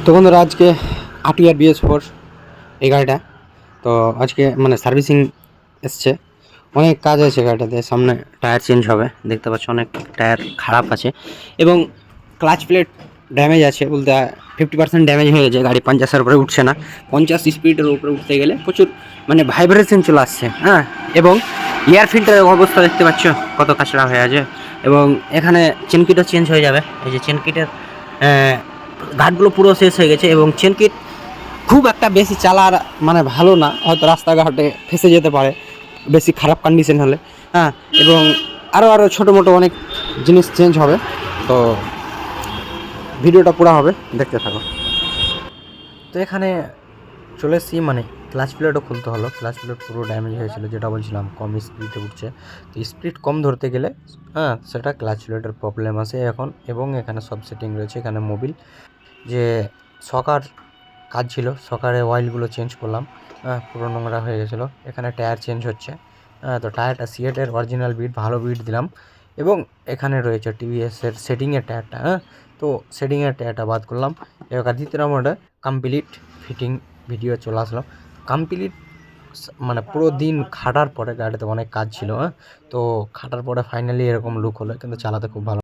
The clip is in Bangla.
তো বন্ধুরা আজকে আটিয়ার BS4 এই গাড়িটা তো আজকে মানে সার্ভিসিং এসছে। অনেক কাজ আছে গাড়িটাতে। সামনে টায়ার চেঞ্জ হবে, দেখতে পাচ্ছ অনেক টায়ার খারাপ আছে এবং ক্লাচ প্লেট ড্যামেজ আছে, বলতে 50% ড্যামেজ হয়ে গেছে। গাড়ি 50-এর উপরে উঠছে না। 50 স্পিডের উপরে উঠতে গেলে প্রচুর মানে ভাইব্রেশন চলে আসছে, হ্যাঁ। এবং এয়ার ফিল্টারের অবস্থা দেখতে পাচ্ছ কত কাঁচড়া হয়ে আছে। এবং এখানে চেনকিটও চেঞ্জ হয়ে যাবে। এই যে চেনকিটের ঘাটগুলো পুরো শেষ হয়ে গেছে এবং চেনকিট খুব একটা বেশি চালার মানে ভালো না, হয়তো রাস্তাঘাটে ফেসে যেতে পারে বেশি খারাপ কন্ডিশন হলে, হ্যাঁ। এবং আরও ছোটো মোটো অনেক জিনিস চেঞ্জ হবে। তো ভিডিওটা পুরো হবে, দেখতে থাকো। তো এখানে চলে এসেছি, মানে ক্লাচ প্লেটও খুলতে হলো। ক্লাচ প্লেট পুরো ড্যামেজ হয়েছিল, যেটা বলছিলাম কম স্পিডে উঠছে। তো স্পিড কম ধরতে গেলে হ্যাঁ সেটা ক্লাচ প্লেটের প্রবলেম আসে এখন। এবং এখানে সব সেটিং রয়েছে। এখানে মোবিল যে সকার কাজ ছিল, সকারে অয়েলগুলো চেঞ্জ করলাম, হ্যাঁ পুরো নোংরা হয়ে গেছিলো। এখানে টায়ার চেঞ্জ হচ্ছে, হ্যাঁ। তো টায়ারটা সিয়েটের অরিজিনাল বিট, ভালো বিট দিলাম। এবং এখানে রয়েছে টিভিএসের সেটিংয়ের টায়ারটা, হ্যাঁ। তো সেটিংয়ের টায়ারটা বাদ করলাম। এবার দ্বিতীয় মোডে কমপ্লিট ফিটিং ভিডিও চলে আসলো। কমপ্লিট মানে পুরো দিন খাটার পরে, গাড়িতে অনেক কাজ ছিল, হ্যাঁ। তো খাটার পরে ফাইনালি এরকম লুক হলো, কিন্তু চালাতে খুব ভালো।